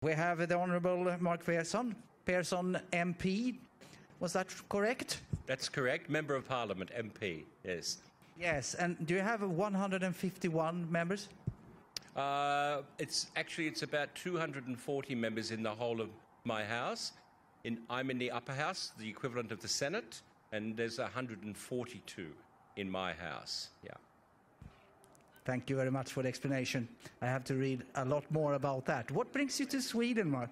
We have the Honourable Mark Pearson, Pearson MP. Was that correct? That's correct. Member of Parliament, MP, yes. Yes, and do you have 151 members? It's about 240 members in the whole of my house. I'm in the upper house, the equivalent of the Senate, and there's 142 in my house. Yeah. Thank you very much for the explanation. I have to read a lot more about that. What brings you to Sweden, Mark?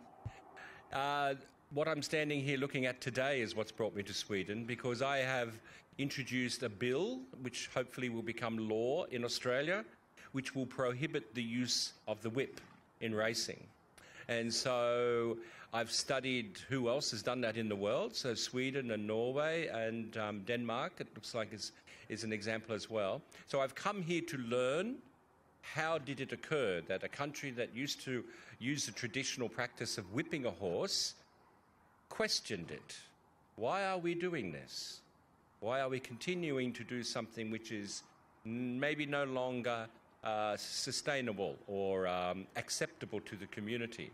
What I'm standing here looking at today is what's brought me to Sweden, because I have introduced a bill which hopefully will become law in Australia, which will prohibit the use of the whip in racing. And so I've studied who else has done that in the world. So Sweden and Norway and Denmark, it looks like is an example as well. So I've come here to learn how did it occur that a country that used to use the traditional practice of whipping a horse questioned it. Why are we doing this? Why are we continuing to do something which is maybe no longer sustainable or acceptable to the community,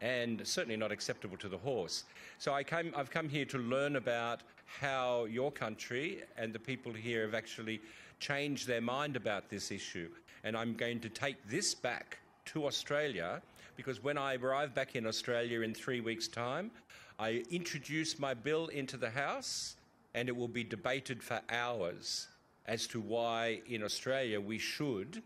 and certainly not acceptable to the horse? So I've come here to learn about how your country and the people here have actually changed their mind about this issue. And I'm going to take this back to Australia, because when I arrive back in Australia in 3 weeks' time, I introduce my bill into the House, and it will be debated for hours as to why in Australia we should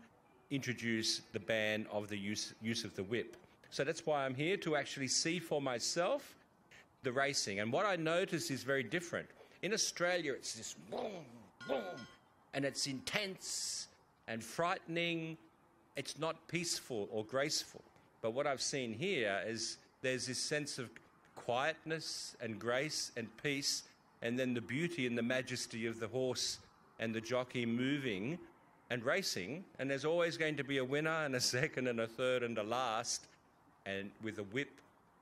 introduce the ban of the use of the whip. So that's why I'm here, to actually see for myself the racing. And what I notice is very different. In Australia, it's this boom, boom, and it's intense and frightening. It's not peaceful or graceful. But what I've seen here is there's this sense of quietness and grace and peace, and then the beauty and the majesty of the horse and the jockey moving and racing. And there's always going to be a winner and a second and a third and a last. And with a whip,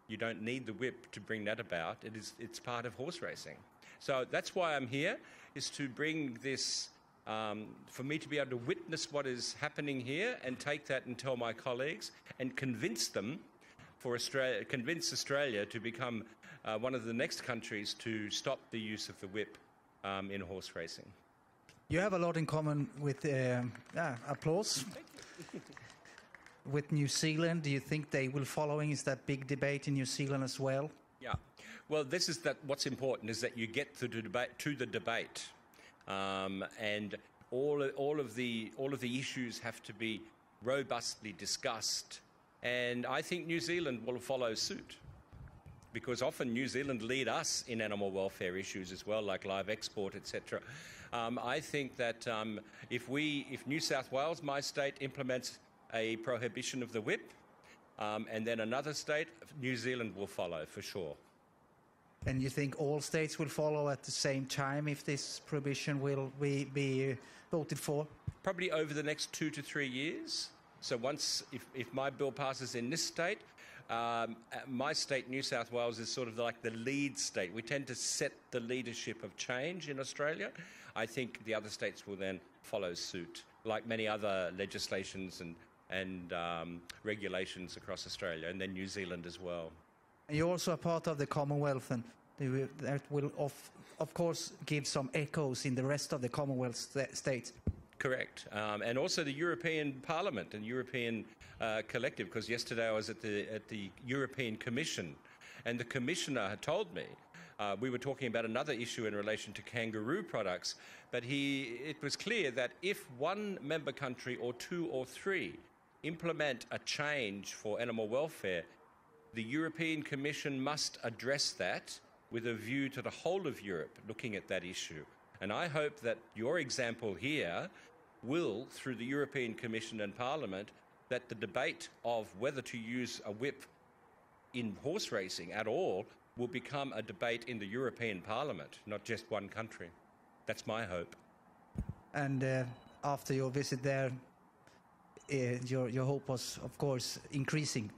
you don't need the whip to bring that about. It's part of horse racing. So that's why I'm here, is to bring this, for me to be able to witness what is happening here and take that and tell my colleagues and convince them convince Australia to become one of the next countries to stop the use of the whip in horse racing. You have a lot in common with applause. With New Zealand, do you think they will following? Is that big debate in New Zealand as well? Yeah. Well, this is what's important is that you get to the debate, and all of the issues have to be robustly discussed. And I think New Zealand will follow suit, because often New Zealand lead us in animal welfare issues as well, like live export, etc. I think that if New South Wales, my state, implements a prohibition of the whip, and then another state, New Zealand will follow for sure. And you think all states will follow at the same time if this prohibition will be voted for? Probably over the next 2 to 3 years. So if my bill passes in this state, my state, New South Wales, is sort of like the lead state. We tend to set the leadership of change in Australia. I think the other states will then follow suit, like many other legislations and regulations across Australia, and then New Zealand as well. And you're also a part of the Commonwealth, and that will of course give some echoes in the rest of the Commonwealth states. Correct. And also the European Parliament and European Collective, because yesterday I was at the European Commission, and the Commissioner had told me, we were talking about another issue in relation to kangaroo products, but it was clear that if one member country or 2 or 3 implement a change for animal welfare, the European Commission must address that with a view to the whole of Europe looking at that issue. And I hope that your example here will, through the European Commission and Parliament, that the debate of whether to use a whip in horse racing at all will become a debate in the European Parliament, not just one country. That's my hope. And after your visit there, your hope was, of course, increasing,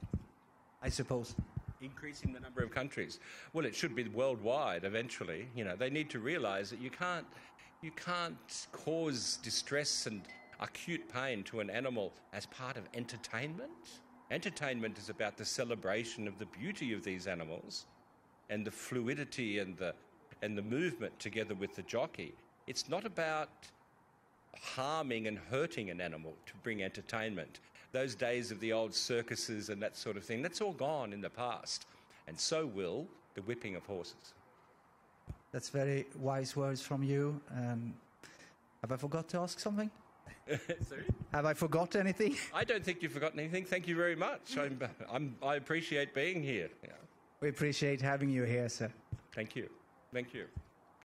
I suppose. Increasing the number of countries. Well, it should be worldwide eventually. You know, they need to realise that you can't cause distress and acute pain to an animal as part of entertainment. Entertainment is about the celebration of the beauty of these animals and the fluidity and the movement together with the jockey. It's not about harming and hurting an animal to bring entertainment. Those days of the old circuses and that sort of thing, that's all gone in the past. And so will the whipping of horses. That's very wise words from you. Have I forgot to ask something? Sorry? Have I forgot anything? I don't think you've forgotten anything. Thank you very much. I appreciate being here. Yeah. We appreciate having you here, sir. Thank you. Thank you.